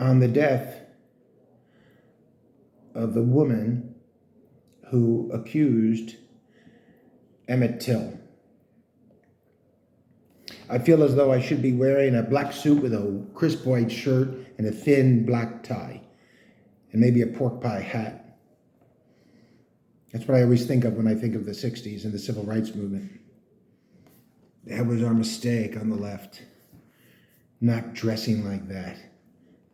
on the death of the woman who accused Emmit Till. I feel as though I should be wearing a black suit with a crisp white shirt and a thin black tie, and maybe a pork pie hat. That's what I always think of when I think of the 60s and the civil rights movement. That was our mistake on the left. Not dressing like that.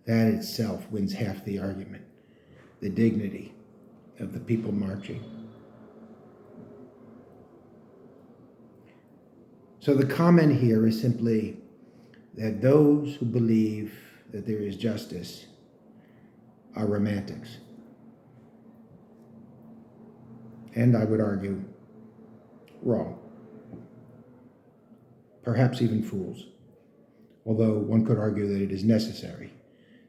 That itself wins half the argument. The dignity of the people marching. So the comment here is simply that those who believe that there is justice are romantics. And I would argue, wrong. Perhaps even fools. Although one could argue that it is necessary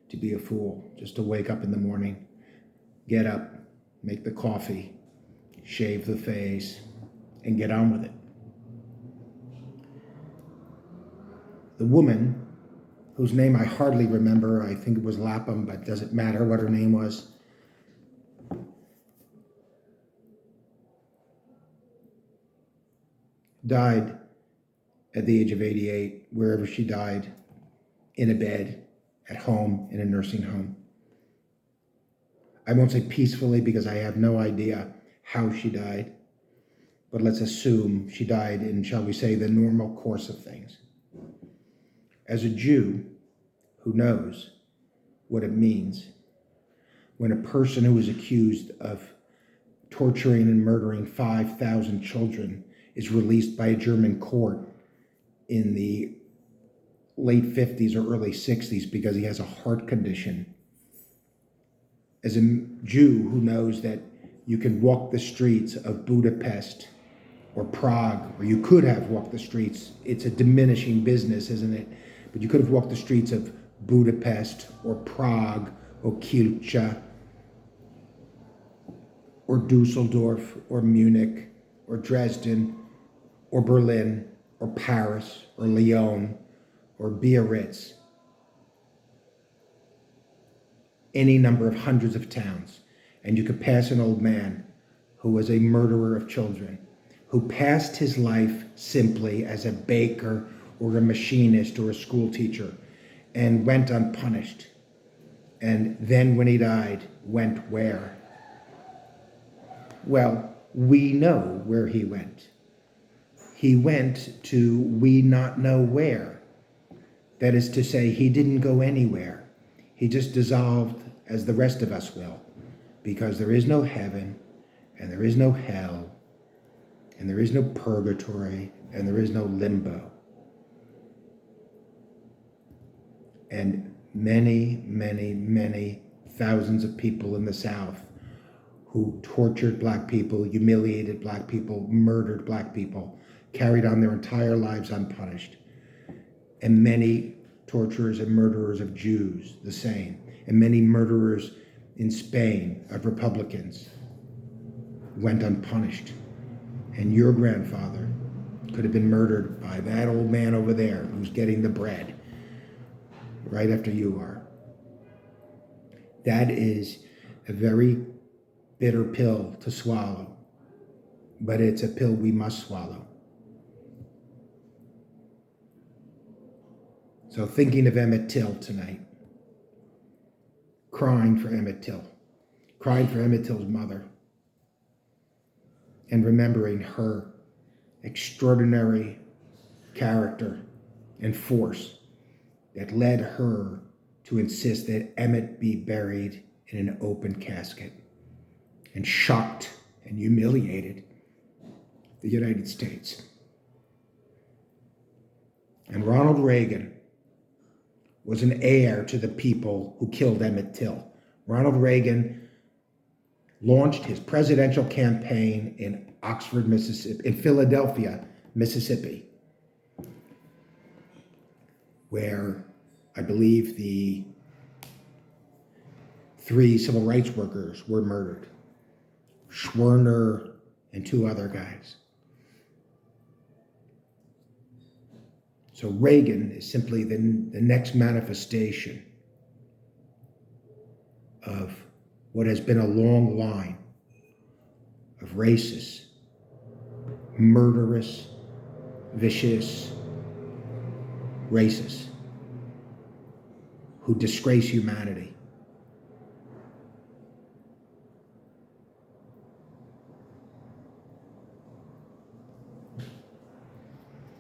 to be a fool, just to wake up in the morning, get up, make the coffee, shave the face, and get on with it. The woman, whose name I hardly remember, I think it was Lapham, but doesn't matter what her name was, died at the age of 88, wherever she died, in a bed, at home, in a nursing home. I won't say peacefully because I have no idea how she died, but let's assume she died in, shall we say, the normal course of things. As a Jew who knows what it means when a person who is accused of torturing and murdering 5,000 children is released by a German court in the late 50s or early 60s because he has a heart condition. As a Jew who knows that you can walk the streets of Budapest or Prague, or you could have walked the streets, it's a diminishing business, isn't it? But you could have walked the streets of Budapest or Prague or Kielce or Dusseldorf or Munich or Dresden or Berlin or Paris or Lyon or Biarritz. Any number of hundreds of towns. And you could pass an old man who was a murderer of children, who passed his life simply as a baker or a machinist or a school teacher and went unpunished. And then when he died, went where? Well, we know where he went. He went to we not know where. That is to say, he didn't go anywhere. He just dissolved as the rest of us will, because there is no heaven, and there is no hell, and there is no purgatory, and there is no limbo. And many, many, many thousands of people in the South who tortured black people, humiliated black people, murdered black people, carried on their entire lives unpunished. And many torturers and murderers of Jews, the same. And many murderers in Spain of Republicans went unpunished. And your grandfather could have been murdered by that old man over there who's getting the bread right after you are. That is a very bitter pill to swallow, but it's a pill we must swallow. So thinking of Emmit Till tonight, crying for Emmit Till, crying for Emmit Till's mother, and remembering her extraordinary character and force that led her to insist that Emmit be buried in an open casket, and shocked and humiliated the United States. And Ronald Reagan was an heir to the people who killed Emmit Till. Ronald Reagan launched his presidential campaign in Oxford, Mississippi, in Philadelphia, Mississippi, where I believe the 3 civil rights workers were murdered. Schwerner and 2 other guys. So Reagan is simply the next manifestation of what has been a long line of racist, murderous, vicious racists who disgrace humanity.